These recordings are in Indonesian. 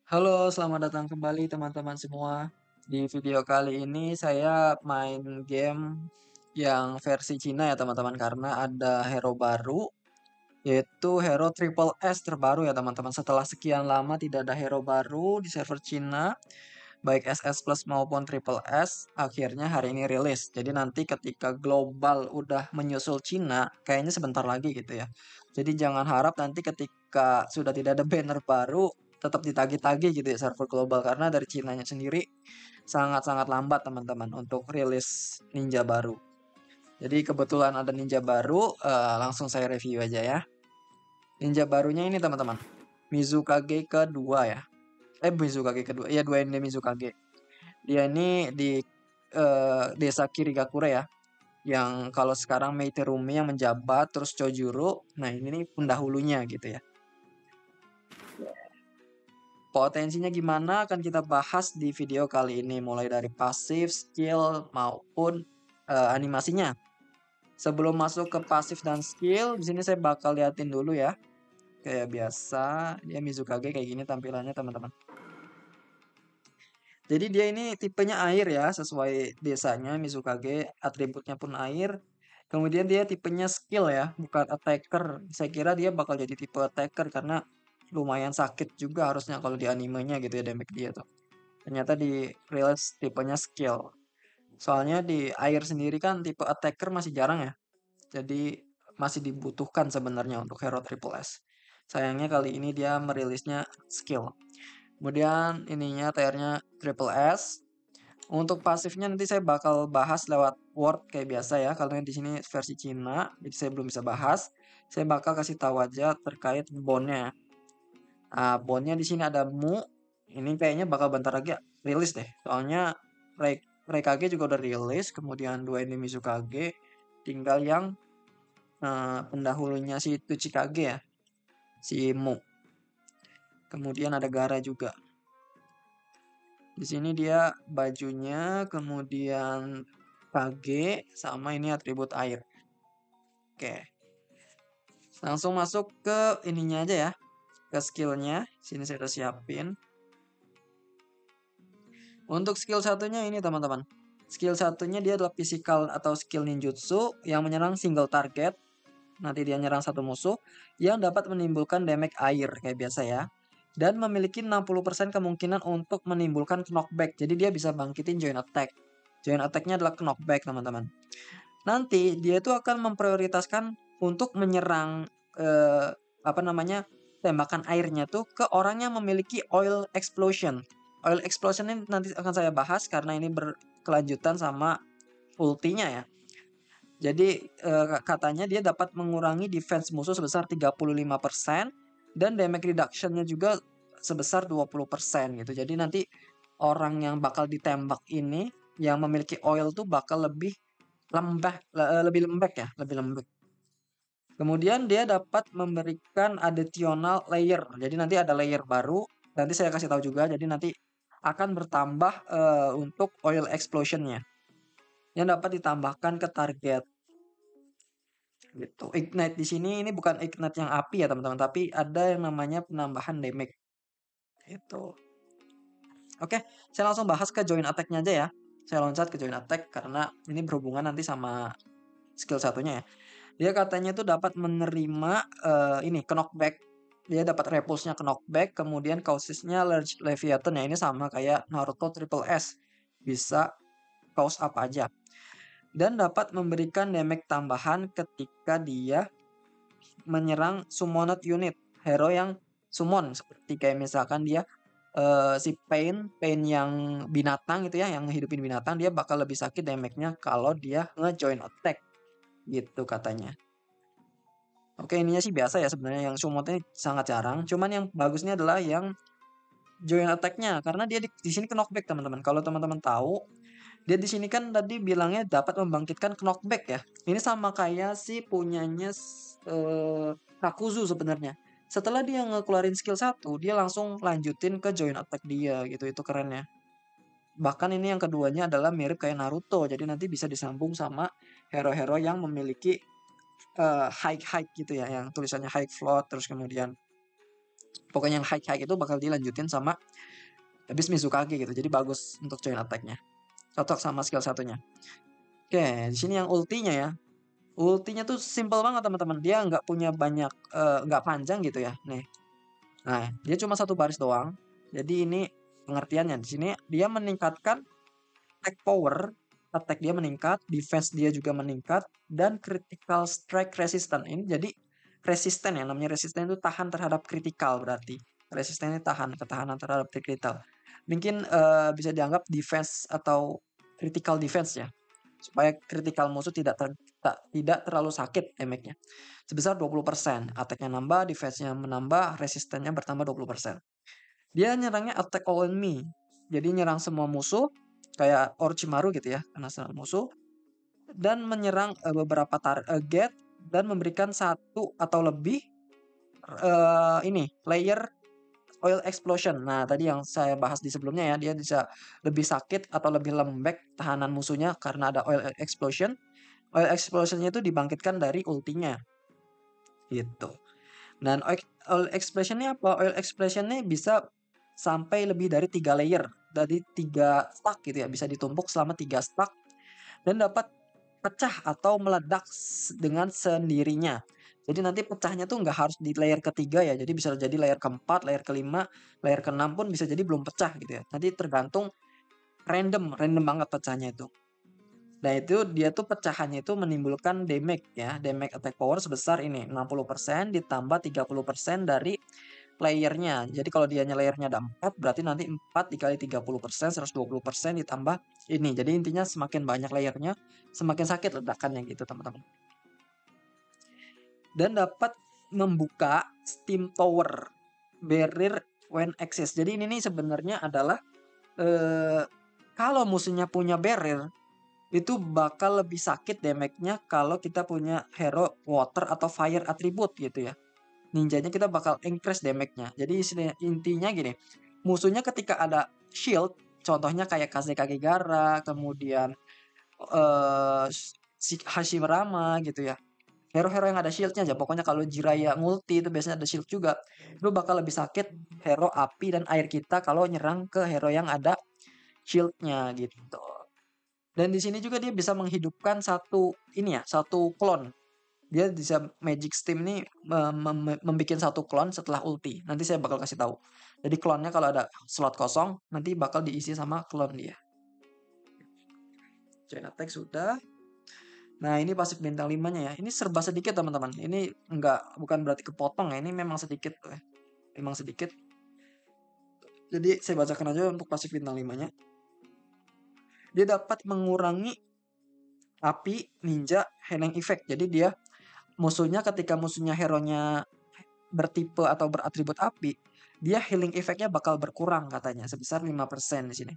Halo, selamat datang kembali teman-teman semua. Di video kali ini saya main game yang versi Cina ya teman-teman karena ada hero baru yaitu hero Triple S terbaru ya teman-teman. Setelah sekian lama tidak ada hero baru di server Cina, baik SS Plus maupun Triple S, akhirnya hari ini rilis. Jadi nanti ketika global udah menyusul Cina, kayaknya sebentar lagi gitu ya. Jadi jangan harap nanti ketika sudah tidak ada banner baru, tetap ditagih-tagih gitu ya server global karena dari Cinanya sendiri sangat-sangat lambat teman-teman untuk rilis ninja baru. Jadi kebetulan ada ninja baru, langsung saya review aja ya. Ninja barunya ini teman-teman, Mizukage kedua ya. Mizukage kedua, ya dua ini Mizukage. Dia ini di desa Kirigakure ya, yang kalau sekarang Meiterumi yang menjabat, terus Chojuro. Nah ini nih pendahulunya gitu ya. Potensinya gimana akan kita bahas di video kali ini, mulai dari pasif, skill maupun animasinya. Sebelum masuk ke pasif dan skill, di sini saya bakal liatin dulu ya. Kayak biasa, dia Mizukage kayak gini tampilannya teman-teman. Jadi dia ini tipenya air ya, sesuai desanya Mizukage, atributnya pun air. Kemudian dia tipenya skill ya, bukan attacker. Saya kira dia bakal jadi tipe attacker karena lumayan sakit juga harusnya kalau di animenya gitu ya damage dia tuh. Ternyata di realize tipenya skill. Soalnya di air sendiri kan tipe attacker masih jarang ya. Jadi masih dibutuhkan sebenarnya untuk hero triple S. Sayangnya kali ini dia merilisnya skill. Kemudian ininya TR-nya triple S. Untuk pasifnya nanti saya bakal bahas lewat Word kayak biasa ya. Kalau di sini versi Cina, jadi saya belum bisa bahas. Saya bakal kasih tahu aja terkait bondnya. Nah, bondnya di sini ada Mu. Ini kayaknya bakal bentar lagi rilis deh. Soalnya Raikage juga udah rilis. Kemudian dua ini Mizukage. Tinggal yang pendahulunya si Tsuchikage ya. Si Mu. Kemudian ada Gara juga. Di sini dia bajunya, kemudian Kage, sama ini atribut air. Oke, langsung masuk ke ininya aja ya, ke skillnya. Sini saya udah siapin. Untuk skill satunya ini teman-teman. Skill satunya dia adalah physical atau skill ninjutsu yang menyerang single target. Nanti dia nyerang satu musuh yang dapat menimbulkan damage air kayak biasa ya. Dan memiliki 60% kemungkinan untuk menimbulkan knockback. Jadi dia bisa bangkitin joint attack. Joint attack-nya adalah knockback teman-teman. Nanti dia itu akan memprioritaskan untuk menyerang apa namanya tembakan airnya tuh ke orang yang memiliki oil explosion. Oil explosion ini nanti akan saya bahas karena ini berkelanjutan sama ultinya ya. Jadi katanya dia dapat mengurangi defense musuh sebesar 35% dan damage reduction-nya juga sebesar 20% gitu. Jadi nanti orang yang bakal ditembak ini yang memiliki oil tuh bakal lebih lembek ya, lebih lembek. Kemudian dia dapat memberikan additional layer. Jadi nanti ada layer baru. Nanti saya kasih tahu juga. Jadi nanti akan bertambah untuk oil explosion-nya yang dapat ditambahkan ke target. Gitu. Ignite di sini ini bukan ignite yang api ya teman-teman, tapi ada yang namanya penambahan damage. Itu. Oke, saya langsung bahas ke join attack-nya aja ya. Saya loncat ke join attack karena ini berhubungan nanti sama skill satunya ya. Dia katanya itu dapat menerima ini knockback. Dia dapat repulse-nya knockback, kemudian causesnya large leviathan ya. Ini sama kayak Naruto Triple S. Bisa cause apa aja. Dan dapat memberikan damage tambahan ketika dia menyerang summoned unit. Hero yang summon seperti kayak misalkan dia si Pain yang binatang gitu ya, yang ngehidupin binatang, dia bakal lebih sakit damage-nya kalau dia nge-join attack gitu katanya. Oke, ininya sih biasa ya sebenarnya, yang summon ini sangat jarang. Cuman yang bagusnya adalah yang join attack-nya karena dia di sini knockback teman-teman. Kalau teman-teman tahu, dia di sini kan tadi bilangnya dapat membangkitkan knockback ya. Ini sama kayak si punyanya Kakuzu sebenarnya. Setelah dia ngeluarin skill 1, dia langsung lanjutin ke join attack dia gitu. Itu kerennya. Bahkan ini yang keduanya adalah mirip kayak Naruto. Jadi nanti bisa disambung sama hero-hero yang memiliki high gitu ya, yang tulisannya high float terus kemudian Pokoknya yang high itu bakal dilanjutin sama habis Mizukage gitu. Jadi bagus untuk join attack-nya. Cocok sama skill satunya. Oke, di sini yang ultinya ya. Ultinya tuh simple banget teman-teman. Dia nggak punya banyak, nggak panjang gitu ya. Nih. Nah, dia cuma satu baris doang. Jadi ini pengertiannya. Di sini dia meningkatkan attack power, attack dia meningkat, defense dia juga meningkat, dan critical strike resistant. Ini jadi resisten ya, namanya resisten itu tahan terhadap critical berarti. Resistennya tahan, ketahanan terhadap critical. Mungkin bisa dianggap defense atau critical defense ya. Supaya critical musuh tidak terlalu sakit damage-nya. Sebesar 20%. Attack-nya nambah, defense-nya menambah, resistennya bertambah 20%. Dia nyerangnya attack all enemy. Jadi nyerang semua musuh kayak Orochimaru gitu ya, karena serang musuh dan menyerang beberapa target dan memberikan satu atau lebih ini layer oil explosion. Nah, tadi yang saya bahas di sebelumnya ya, dia bisa lebih sakit atau lebih lembek tahanan musuhnya karena ada oil explosion. Oil explosionnya itu dibangkitkan dari ultinya. Gitu. Dan oil explosionnya apa? Oil explosionnya bisa sampai lebih dari 3 layer, dari 3 stack gitu ya, bisa ditumpuk selama 3 stack dan dapat pecah atau meledak dengan sendirinya. Jadi nanti pecahnya tuh nggak harus di layer ketiga ya, jadi bisa jadi layer keempat, layer kelima, layer keenam pun bisa jadi belum pecah gitu ya. Nanti tergantung random banget pecahnya itu. Nah itu dia tuh pecahannya itu menimbulkan damage ya, damage attack power sebesar ini 60% ditambah 30% dari layernya. Jadi kalau dianya layernya ada 4 berarti nanti 4 dikali 30% 120% ditambah ini. Jadi intinya semakin banyak layernya semakin sakit ledakannya gitu teman-teman. Dan dapat membuka steam tower barrier when access. Jadi ini nih sebenarnya adalah kalau musuhnya punya barrier itu bakal lebih sakit damage-nya kalau kita punya hero water atau fire attribute gitu ya. Ninjanya kita bakal increase damage-nya. Jadi intinya gini, musuhnya ketika ada shield, contohnya kayak Kazekage Gara, kemudian Hashirama gitu ya. Hero-hero yang ada shieldnya aja. Pokoknya kalau Jiraiya multi itu biasanya ada shield juga. Itu bakal lebih sakit hero api dan air kita kalau nyerang ke hero yang ada shieldnya gitu. Dan di sini juga dia bisa menghidupkan satu klon. Dia bisa Magic Steam ini membuat satu klon setelah ulti. Nanti saya bakal kasih tahu. Jadi klonnya kalau ada slot kosong nanti bakal diisi sama klon dia. Chain attack sudah. Nah, ini pasif bintang 5-nya ya. Ini serba sedikit teman-teman. Ini bukan berarti kepotong ya. Ini memang sedikit ya. Memang sedikit. Jadi saya bacakan aja untuk pasif bintang 5-nya. Dia dapat mengurangi api ninja healing effect. Jadi dia musuhnya ketika musuhnya hero-nya bertipe atau beratribut api, dia healing effect-nya bakal berkurang katanya sebesar 5% di sini.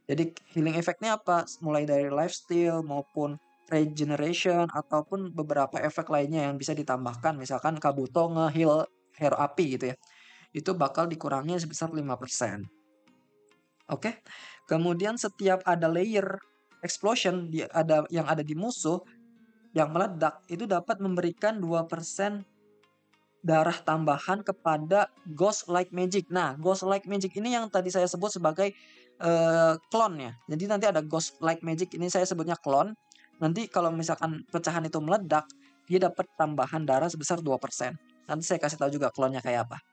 Jadi healing effect-nya apa? Mulai dari lifesteal maupun regeneration ataupun beberapa efek lainnya yang bisa ditambahkan. Misalkan Kabuto nge-heal hero api gitu ya. Itu bakal dikurangi sebesar 5%. Oke. Kemudian setiap ada layer explosion yang ada di musuh yang meledak itu dapat memberikan 2% darah tambahan kepada Ghost Like Magic. Nah, Ghost Like Magic ini yang tadi saya sebut sebagai klon ya. Jadi nanti ada Ghost Like Magic ini saya sebutnya klon. Nanti kalau misalkan pecahan itu meledak, dia dapat tambahan darah sebesar 2%. Nanti saya kasih tahu juga klonnya kayak apa.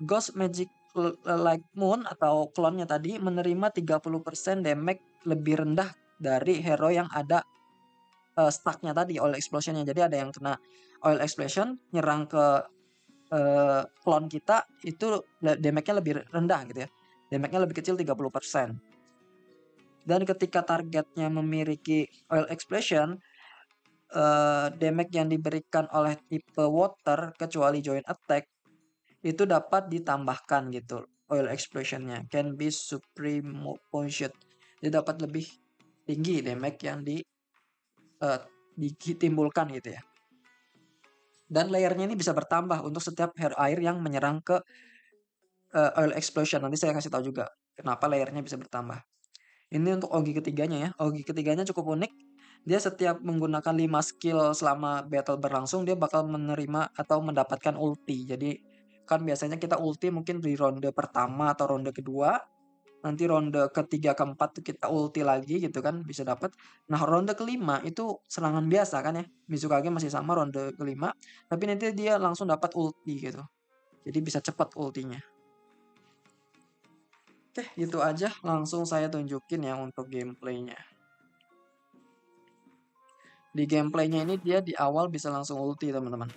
Ghost Magic Like Moon atau klonnya tadi menerima 30% damage lebih rendah dari hero yang ada stacknya tadi, oil explosionnya. Jadi ada yang kena oil explosion nyerang ke klon kita itu damage-nya lebih rendah gitu ya. Damage-nya lebih kecil 30%. Dan ketika targetnya memiliki oil explosion, damage yang diberikan oleh tipe water kecuali joint attack itu dapat ditambahkan gitu. Oil explosion-nya can be supreme potion. Jadi dapat lebih tinggi damage yang ditimbulkan gitu ya. Dan layernya ini bisa bertambah untuk setiap hero air yang menyerang ke oil explosion. Nanti saya kasih tahu juga kenapa layernya bisa bertambah. Ini untuk Ogi ketiganya ya. Ogi ketiganya cukup unik. Dia setiap menggunakan 5 skill selama battle berlangsung dia bakal menerima atau mendapatkan ulti. Jadi kan biasanya kita ulti mungkin di ronde pertama atau ronde kedua. Nanti ronde ketiga keempat tuh kita ulti lagi gitu kan bisa dapat. Nah ronde kelima itu serangan biasa kan ya. Mizukage masih sama ronde kelima. Tapi nanti dia langsung dapat ulti gitu. Jadi bisa cepat ultinya. Oke gitu aja. Langsung saya tunjukin ya untuk gameplaynya. Di gameplaynya ini dia di awal bisa langsung ulti teman-teman.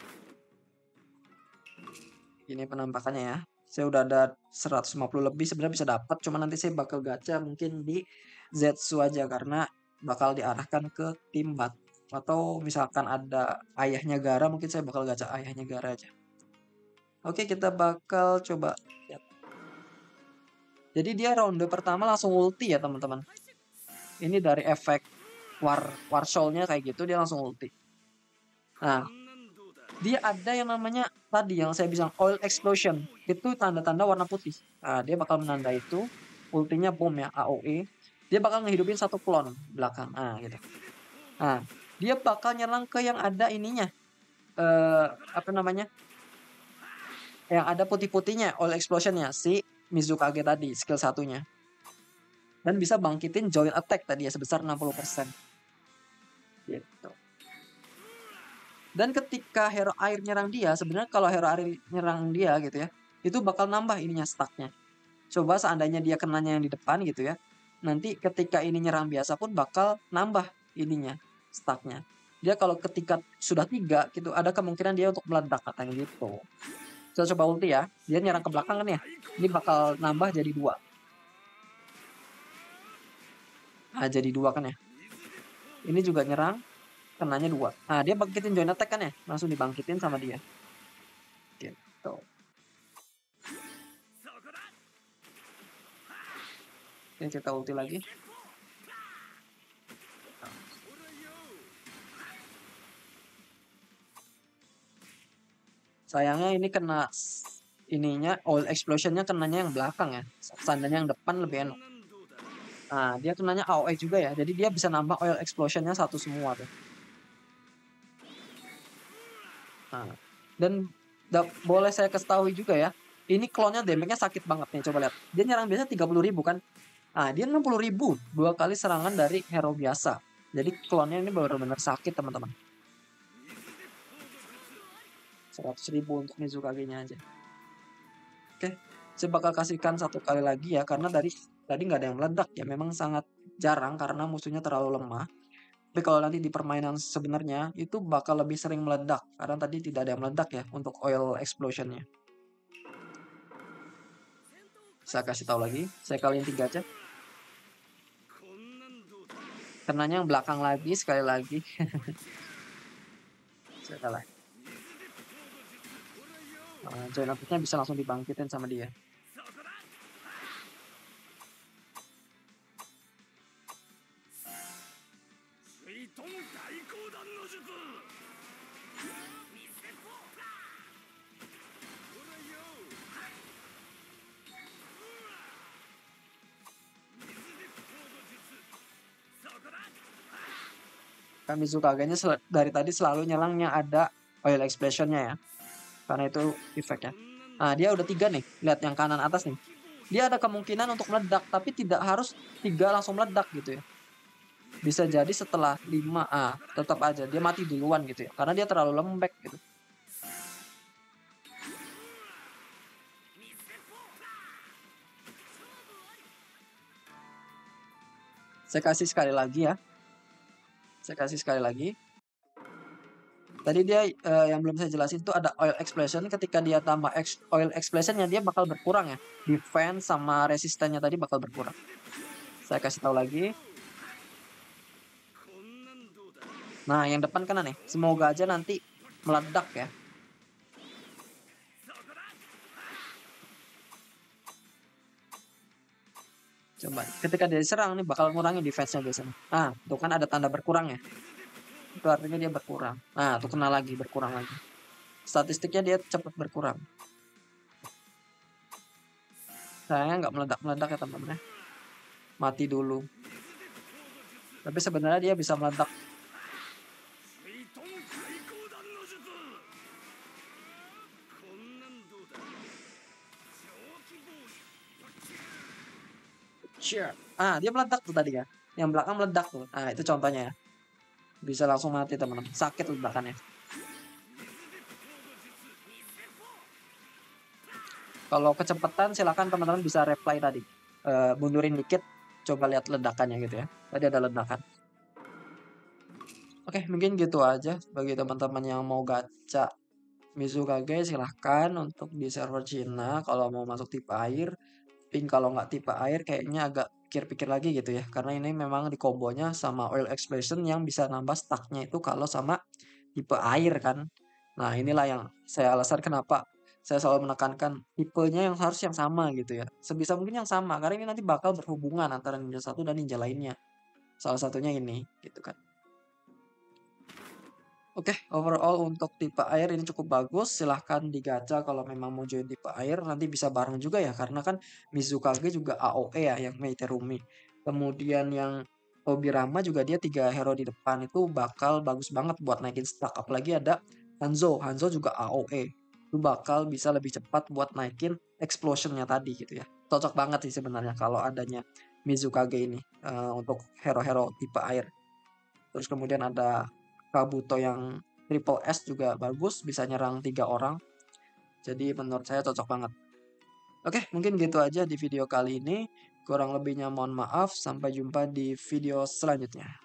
Ini penampakannya ya. Saya udah ada 150 lebih sebenarnya bisa dapat. Cuma nanti saya bakal gacha mungkin di Zetsu aja karena bakal diarahkan ke tim bat. Atau misalkan ada ayahnya Gara mungkin saya bakal gacha ayahnya Gara aja. Oke kita bakal coba lihat. Jadi dia ronde pertama langsung ulti ya teman-teman. Ini dari efek War Soul-nya kayak gitu dia langsung ulti. Nah dia ada yang namanya tadi yang saya bilang oil explosion, itu tanda-tanda warna putih. Nah, dia bakal menanda itu ultinya bom ya AOE. Dia bakal ngehidupin satu klon belakang. Nah, gitu. Nah, dia bakal nyerang ke yang ada ininya. Apa namanya? Yang ada putih-putihnya, oil explosionnya si Mizukage tadi, skill satunya. Dan bisa bangkitin joint attack tadi ya sebesar 60%. Gitu. Dan ketika hero air nyerang dia, sebenarnya kalau hero air nyerang dia gitu ya, itu bakal nambah ininya stacknya. Coba seandainya dia kenanya yang di depan gitu ya, nanti ketika ini nyerang biasa pun bakal nambah ininya stacknya. Dia kalau ketika sudah 3 gitu, ada kemungkinan dia untuk meledak katanya gitu. Saya coba ulti ya, dia nyerang ke belakang kan ya, ini bakal nambah jadi 2. Nah jadi 2 kan ya. Ini juga nyerang, kenanya 2. Nah dia bangkitin joint attack kan ya, langsung dibangkitin sama dia. Gitu. Oke kita ulti lagi. Sayangnya ini kena ininya oil explosionnya kenanya yang belakang ya. Seandainya yang depan lebih enak. Nah dia kenanya AOE juga ya. Jadi dia bisa nambah oil explosionnya 1 semua tuh. Nah, dan boleh saya kasih tahu juga ya. Ini klonnya damage-nya sakit banget nih. Coba lihat. Dia nyerang biasa 30.000 kan. Nah dia 60.000. 2 kali serangan dari hero biasa. Jadi klonnya ini benar-benar sakit teman-teman. 100.000 untuk Mizukage-nya aja. Oke, saya bakal kasihkan 1 kali lagi ya, karena dari tadi nggak ada yang meledak ya, memang sangat jarang karena musuhnya terlalu lemah. Tapi kalau nanti di permainan sebenarnya itu bakal lebih sering meledak, karena tadi tidak ada yang meledak ya untuk oil explosion-nya. Saya kasih tahu lagi, saya kaliin 3 aja. Kenanya yang belakang lagi, sekali lagi. Saya kalah. Join attack-nya bisa langsung dibangkitin sama dia. Kan Mizukage-nya dari tadi selalu nyerangnya ada oil explosion-nya ya. Karena itu efeknya. Nah, dia udah 3 nih. Lihat yang kanan atas nih. Dia ada kemungkinan untuk meledak, tapi tidak harus 3 langsung meledak gitu ya. Bisa jadi setelah 5, tetap aja dia mati duluan gitu ya. Karena dia terlalu lembek gitu. Saya kasih sekali lagi ya. Saya kasih sekali lagi. Tadi dia yang belum saya jelasin itu ada oil explosion. Ketika dia tambah oil explosionnya dia bakal berkurang ya. Defense sama resistannya tadi bakal berkurang. Saya kasih tahu lagi. Nah yang depan kanan nih. Semoga aja nanti meledak ya. Coba ketika dia diserang nih bakal ngurangin defense-nya biasanya. Nah tuh kan ada tanda berkurang ya. Itu artinya dia berkurang. Nah tuh kena lagi berkurang lagi. Statistiknya dia cepat berkurang. Sayangnya nggak meledak-meledak ya teman-teman ya. Mati dulu. Tapi sebenarnya dia bisa meledak. Dia meledak tuh tadi ya. Yang belakang meledak tuh. Nah, itu contohnya ya. Bisa langsung mati teman-teman. Sakit ledakannya. Kalau kecepatan silakan teman-teman bisa reply tadi. Mundurin dikit, coba lihat ledakannya gitu ya. Tadi ada ledakan. Oke, mungkin gitu aja bagi teman-teman yang mau gacha Mizukage silahkan untuk di server Cina kalau mau masuk tipe air. Tapi kalau nggak tipe air kayaknya agak pikir-pikir lagi gitu ya. Karena ini memang di kombonya sama oil explosion yang bisa nambah stacknya itu kalau sama tipe air kan. Nah inilah yang saya alasan kenapa saya selalu menekankan tipenya yang harus yang sama gitu ya. Sebisa mungkin yang sama karena ini nanti bakal berhubungan antara ninja satu dan ninja lainnya. Salah satunya ini gitu kan. Oke, overall untuk tipe air ini cukup bagus. Silahkan digacha kalau memang mau join tipe air. Nanti bisa bareng juga ya, karena kan Mizukage juga AOE ya, yang Meiterumi. Kemudian yang Tobirama juga dia 3 hero di depan itu bakal bagus banget buat naikin stack. Apalagi ada Hanzo. Hanzo juga AOE. Itu bakal bisa lebih cepat buat naikin explosionnya tadi gitu ya. Cocok banget sih sebenarnya kalau adanya Mizukage ini untuk hero-hero tipe air. Terus kemudian ada Kabuto yang triple S juga bagus, bisa nyerang 3 orang. Jadi menurut saya cocok banget. Oke, mungkin gitu aja di video kali ini. Kurang lebihnya mohon maaf. Sampai jumpa di video selanjutnya.